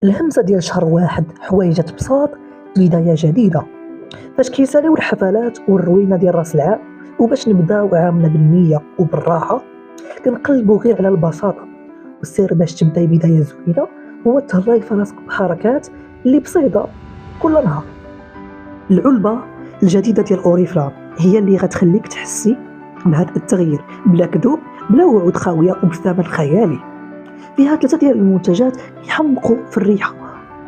الهمزة ديال شهر واحد حوايج بساط، بداية جديدة. فاش كيساليو الحفلات والروينة ديال راس العام، وباش نبداو عامنا بالنية وبالراحة كنقلبو غير على البساطة. والسر باش تبداي بداية زوينة هو تهلاي في راسك بحركات اللي بسيطة كل نهار. العلبة الجديدة ديال اوريفلام هي اللي غتخليك تحسي بهذا التغيير بلا كذوب، بلا وعود خاوية وبثمن خيالي. فيها 3 ديال المنتجات يحمقوا في الريحة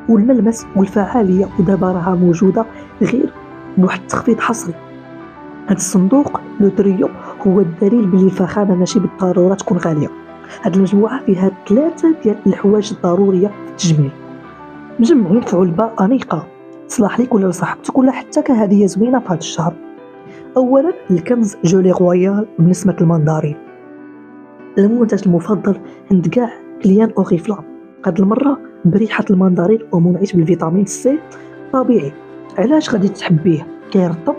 والملمس والفعالية، ودابا راها موجودة غير بواحد التخفيض حصري. هاد الصندوق لو تريو هو الدليل بلي الفخامة ماشي بالضرورة تكون غالية. هاد المجموعة فيها 3 ديال الحوايج الضرورية في التجميل، مجمعين في علبة أنيقة تصلح ليك ولا لصاحبتك ولا حتى كهدية زوينة في هاد الشهر. أولا الكنز جولي رويال بنسمة المندارين، المنتج المفضل عند كاع كليان اوريفلام. هاد المرة بريحة المندارين ومنعش بالفيتامين سي طبيعي. علاش غادي تحبيه؟ كيرطب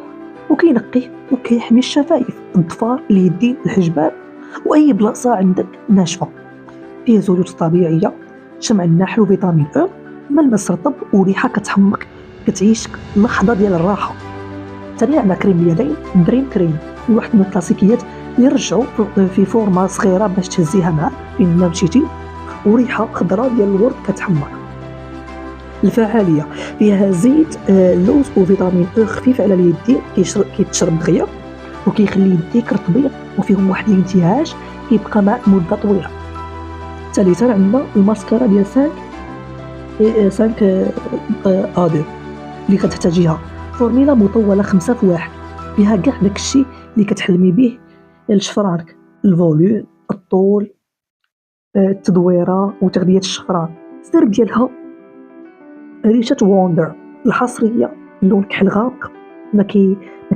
وكينقي وكيحمي الشفايف، الضفار، اليدين، الحجبان واي بلاصه عندك ناشفه. فيه زيوت طبيعيه، شمع النحل وفيتامين او، ملمس رطب وريحه كتحمق، كتعيشك لحظه ديال الراحه. ثاني عندنا كريم اليدين دريم كريم، واحد من الكلاسيكيات اللي رجعوا في فورمه صغيره باش تهزيها معاك فين ما مشيتي، وريحه خضراء ديال الورد كتحمق. الفعاليه فيها زيت اللوز وفيتامين او خفيف على اليدين، كيتشرب دغيا وكيخلي يديك رطبين، وفيهم واحد الانتعاش كيبقى معك مده طويله. ثالثا عندنا الماسكارا ديال 5 ادو اللي كتحتاجيها، فورميلا مطوله 5 في 1، فيها كاع داكشي اللي كتحلمي به لشفرانك، الفوليوم، الطول، التدويره وتغذيه الشفران. السر ديالها ريشه ووندر الحصريه، اللون كحل غامق، ما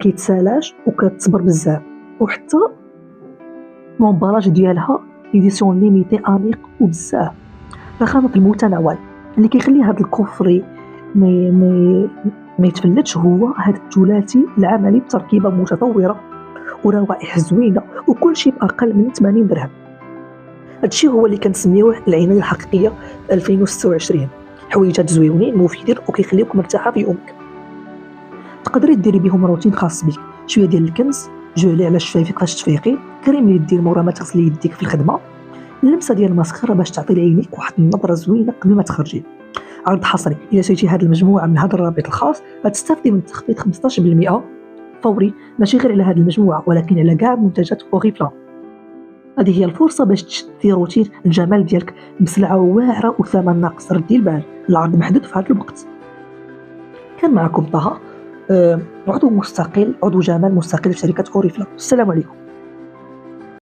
كيتسالاش وكتصبر بزاف. وحتى لومبالاج ديالها ايديسيون ليميتي انيق وبزاف. فخامه في المتناول اللي كيخلي هذا الكوفري ما يتفلتش هو هذا الثلاثي العملي بتركيبه متطوره وروائح زوينه، وكل شيء باقل من 80 درهم. هادشي هو اللي كنسميوه العنايه الحقيقيه 2026. حويجات زويونين مفيدين وكيخليوك مرتاحه في يومك. تقدري ديري بهم روتين خاص بك، شويه ديال الكنز، جولي على شفايفك باش تفيقي، كريم لليدين مورا ما تغسلي يديك في الخدمه، اللمسه ديال الماسكارا باش تعطي لعينيك واحد النظره زوينه قبل ما تخرجي. عرض حصري، الا شريتي هذه المجموعه من هذا الرابط الخاص غتستافدي من تخفيض 15% فوري، ماشي غير على هذه المجموعه ولكن على كاع منتجات اوريفلام. هذه هي الفرصه باش تشدي روتين الجمال ديالك بسلعه واعره وثمن ناقص. ردي البال، العرض محدود في هذا الوقت. كان معكم طه، عضو جمال مستقل في شركه اوريفلام. السلام عليكم.